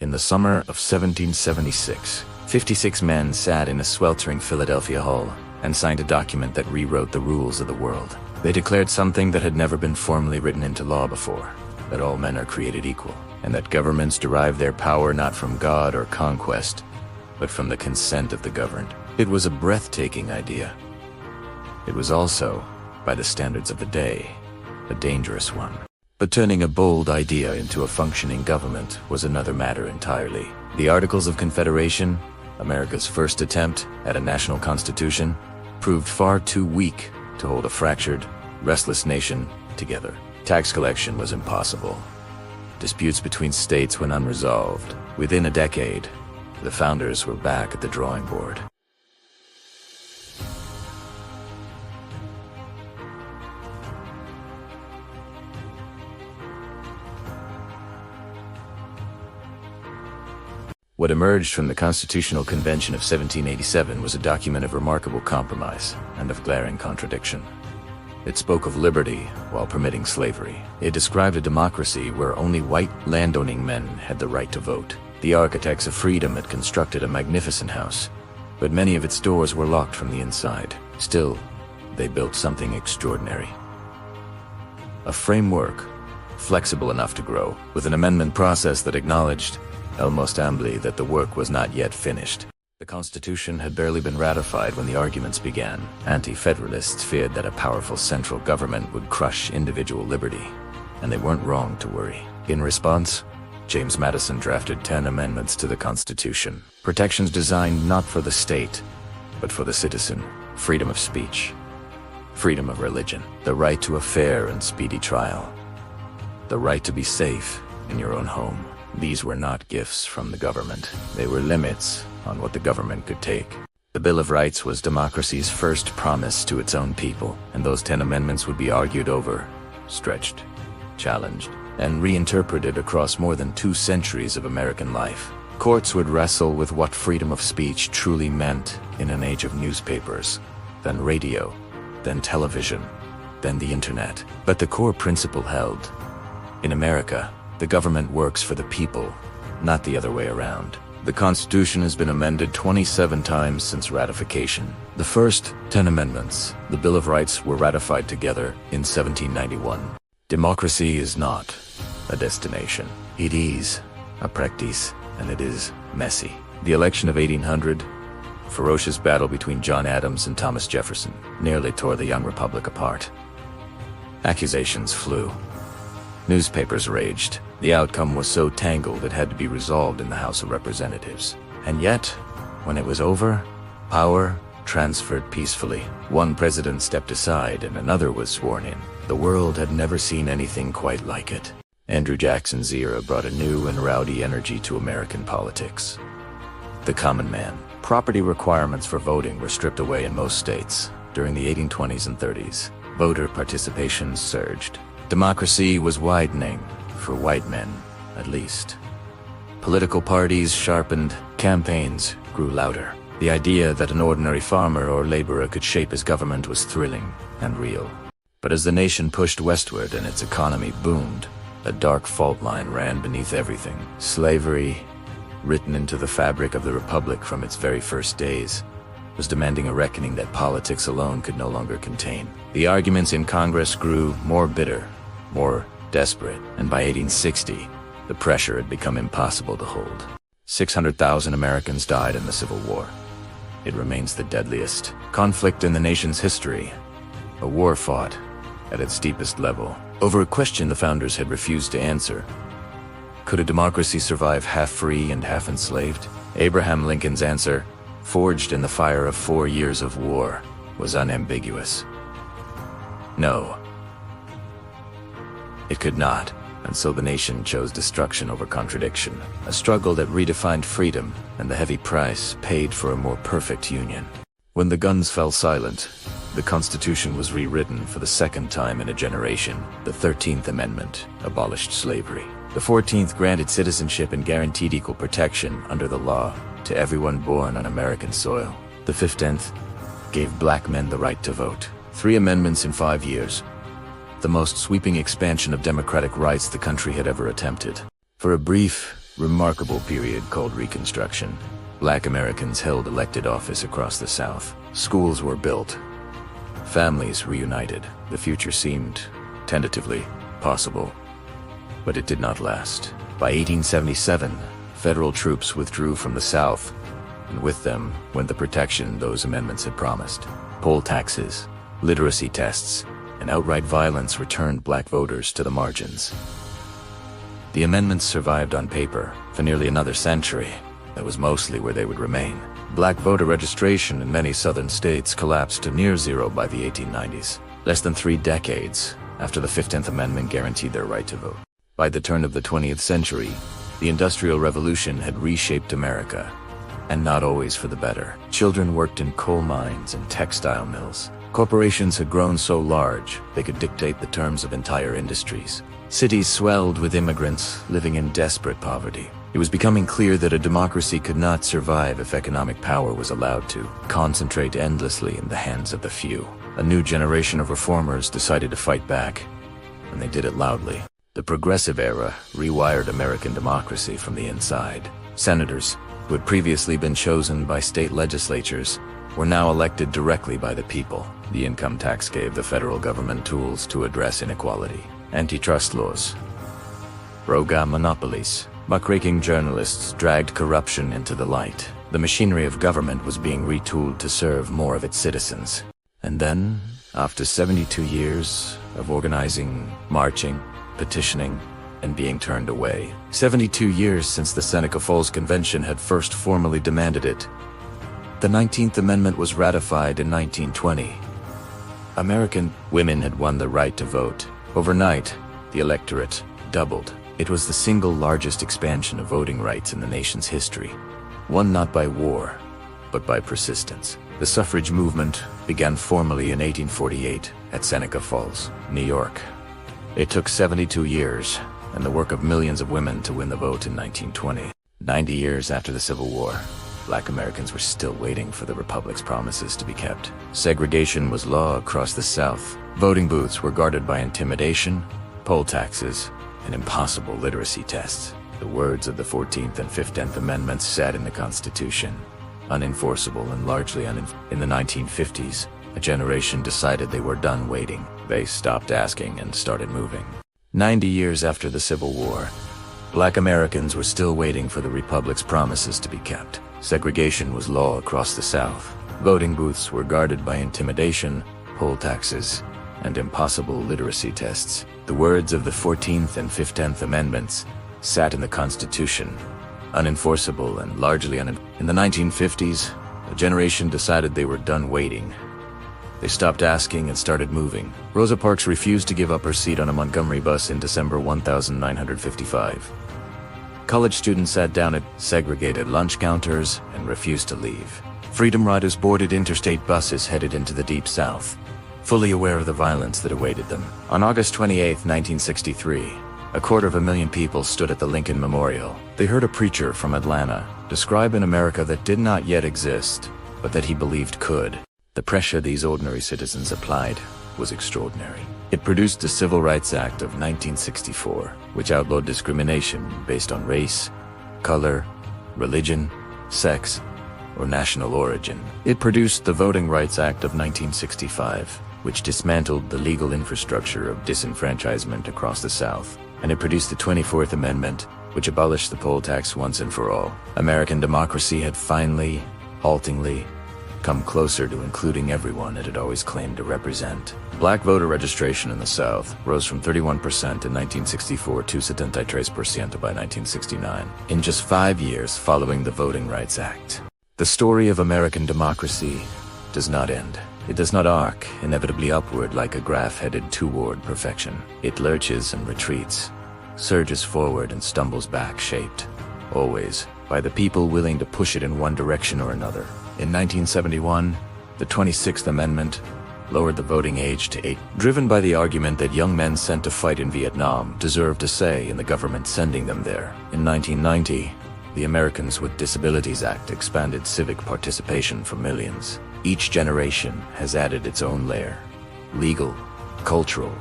In the summer of 1776, 56 men sat in a sweltering Philadelphia hall and signed a document that rewrote the rules of the world. They declared something that had never been formally written into law before, that all men are created equal, and that governments derive their power not from God or conquest, but from the consent of the governed. It was a breathtaking idea. It was also, by the standards of the day, a dangerous one. But turning a bold idea into a functioning government was another matter entirely. The Articles of Confederation, America's first attempt at a national constitution, proved far too weak to hold a fractured, restless nation together. Tax collection was impossible. Disputes between states went unresolved. Within a decade, the founders were back at the drawing board. What emerged from the Constitutional Convention of 1787 was a document of remarkable compromise and of glaring contradiction. It spoke of liberty while permitting slavery. It described a democracy where only white landowning men had the right to vote. The architects of freedom had constructed a magnificent house, but many of its doors were locked from the inside. Still, they built something extraordinary. A framework, flexible enough to grow, with an amendment process that acknowledged almost humbly that the work was not yet finished. The Constitution had barely been ratified when the arguments began. Anti-Federalists feared that a powerful central government would crush individual liberty, and they weren't wrong to worry. In response, James Madison drafted 10 amendments to the Constitution, protections designed not for the state, but for the citizen. Freedom of speech, freedom of religion, the right to a fair and speedy trial, the right to be safe in your own home. These were not gifts from the government. They were limits on what the government could take. The Bill of Rights was democracy's first promise to its own people, and those 10 amendments would be argued over, stretched, challenged, and reinterpreted across more than 2 centuries of American life. Courts would wrestle with what freedom of speech truly meant in an age of newspapers, then radio, then television, then the internet. But the core principle held. In America, the government works for the people, not the other way around. The Constitution has been amended 27 times since ratification. The first 10 amendments, the Bill of Rights, were ratified together in 1791. Democracy is not a destination. It is a practice, and it is messy. The election of 1800, a ferocious battle between John Adams and Thomas Jefferson, nearly tore the young republic apart. Accusations flew. Newspapers raged. The outcome was so tangled it had to be resolved in the House of Representatives. And yet, when it was over, power transferred peacefully. One president stepped aside and another was sworn in. The world had never seen anything quite like it. Andrew Jackson's era brought a new and rowdy energy to American politics. The common man. Property requirements for voting were stripped away in most states. During the 1820s and 30s, voter participation surged. Democracy was widening, for white men, at least. Political parties sharpened, campaigns grew louder. The idea that an ordinary farmer or laborer could shape his government was thrilling and real. But as the nation pushed westward and its economy boomed, a dark fault line ran beneath everything. Slavery, written into the fabric of the Republic from its very first days, was demanding a reckoning that politics alone could no longer contain. The arguments in Congress grew more bitter, more desperate, and by 1860, the pressure had become impossible to hold. 600,000 Americans died in the Civil War. It remains the deadliest conflict in the nation's history, a war fought at its deepest level over a question the founders had refused to answer. Could a democracy survive half free and half enslaved? Abraham Lincoln's answer, forged in the fire of 4 years of war, was unambiguous. No. It could not, and so the nation chose destruction over contradiction, a struggle that redefined freedom and the heavy price paid for a more perfect union. When the guns fell silent, the Constitution was rewritten for the second time in a generation. The 13th Amendment abolished slavery. The 14th granted citizenship and guaranteed equal protection under the law to everyone born on American soil. The 15th gave black men the right to vote. 3 amendments in 5 years. The most sweeping expansion of democratic rights the country had ever attempted. For a brief, remarkable period called Reconstruction. Black Americans held elected office across the South. Schools were built. Families reunited. The future seemed, tentatively, possible. But it did not last. By 1877, federal troops withdrew from the South, and with them went the protection those amendments had promised. Poll taxes, literacy tests, and outright violence returned black voters to the margins. The amendments survived on paper for nearly another century. That was mostly where they would remain. Black voter registration in many southern states collapsed to near zero by the 1890s, less than 3 decades after the 15th Amendment guaranteed their right to vote. By the turn of the 20th century, the Industrial Revolution had reshaped America, and not always for the better. Children worked in coal mines and textile mills. Corporations had grown so large they could dictate the terms of entire industries. Cities swelled with immigrants living in desperate poverty. It was becoming clear that a democracy could not survive if economic power was allowed to concentrate endlessly in the hands of the few. A new generation of reformers decided to fight back, and they did it loudly. The Progressive Era rewired American democracy from the inside. Senators, who had previously been chosen by state legislatures, were now elected directly by the people. The income tax gave the federal government tools to address inequality. Antitrust laws broke monopolies. Muckraking journalists dragged corruption into the light. The machinery of government was being retooled to serve more of its citizens. And then, after 72 years of organizing, marching, petitioning, and being turned away, 72 years since the Seneca Falls Convention had first formally demanded it, the 19th Amendment was ratified in 1920. American women had won the right to vote. Overnight, the electorate doubled. It was the single largest expansion of voting rights in the nation's history, won not by war, but by persistence. The suffrage movement began formally in 1848 at Seneca Falls, New York. It took 72 years and the work of millions of women to win the vote in 1920. 90 years after the Civil War, Black Americans were still waiting for the Republic's promises to be kept. Segregation was law across the South. Voting booths were guarded by intimidation, poll taxes, and impossible literacy tests. The words of the 14th and 15th Amendments sat in the Constitution, unenforceable and largely in the 1950s, a generation decided they were done waiting. They stopped asking and started moving. 90 years after the Civil War, Black Americans were still waiting for the Republic's promises to be kept. Segregation was law across the South. Voting booths were guarded by intimidation, poll taxes, and impossible literacy tests. The words of the 14th and 15th Amendments sat in the Constitution, unenforceable and largely in the 1950s, a generation decided they were done waiting. They stopped asking and started moving. Rosa Parks refused to give up her seat on a Montgomery bus in December 1955. College students sat down at segregated lunch counters and refused to leave. Freedom Riders boarded interstate buses headed into the Deep South, fully aware of the violence that awaited them. On August 28, 1963, 250,000 people stood at the Lincoln Memorial. They heard a preacher from Atlanta describe an America that did not yet exist, but that he believed could. The pressure these ordinary citizens applied was extraordinary. It produced the Civil Rights Act of 1964, which outlawed discrimination based on race, color, religion, sex, or national origin. It produced the Voting Rights Act of 1965, which dismantled the legal infrastructure of disenfranchisement across the South. And it produced the 24th Amendment, which abolished the poll tax once and for all. American democracy had finally, haltingly, come closer to including everyone it had always claimed to represent. Black voter registration in the South rose from 31% in 1964 to 73% by 1969, in just 5 years following the Voting Rights Act. The story of American democracy does not end. It does not arc inevitably upward like a graph headed toward perfection. It lurches and retreats, surges forward and stumbles back, shaped, always, by the people willing to push it in one direction or another. In 1971, the 26th Amendment lowered the voting age to 8, driven by the argument that young men sent to fight in Vietnam deserved a say in the government sending them there. In 1990, the Americans with Disabilities Act expanded civic participation for millions. Each generation has added its own layer, legal, cultural,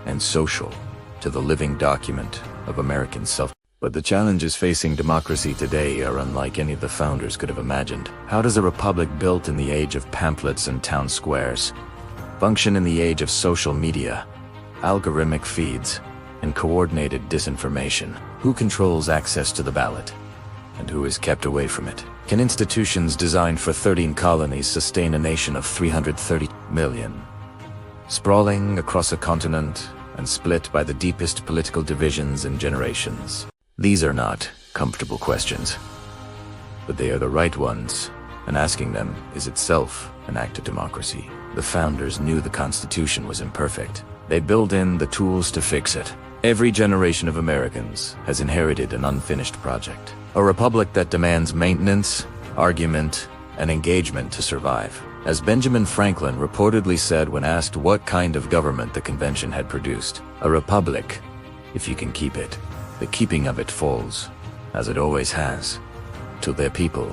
and social, to the living document of American self. But the challenges facing democracy today are unlike any the founders could have imagined. How does a republic built in the age of pamphlets and town squares function in the age of social media, algorithmic feeds, and coordinated disinformation? Who controls access to the ballot, and who is kept away from it? Can institutions designed for 13 colonies sustain a nation of 330 million, sprawling across a continent and split by the deepest political divisions and generations? These are not comfortable questions, but they are the right ones, and asking them is itself an act of democracy. The founders knew the Constitution was imperfect. They built in the tools to fix it. Every generation of Americans has inherited an unfinished project, a republic that demands maintenance, argument, and engagement to survive. As Benjamin Franklin reportedly said when asked what kind of government the convention had produced, "A republic, if you can keep it. The keeping of it falls, as it always has, to their people."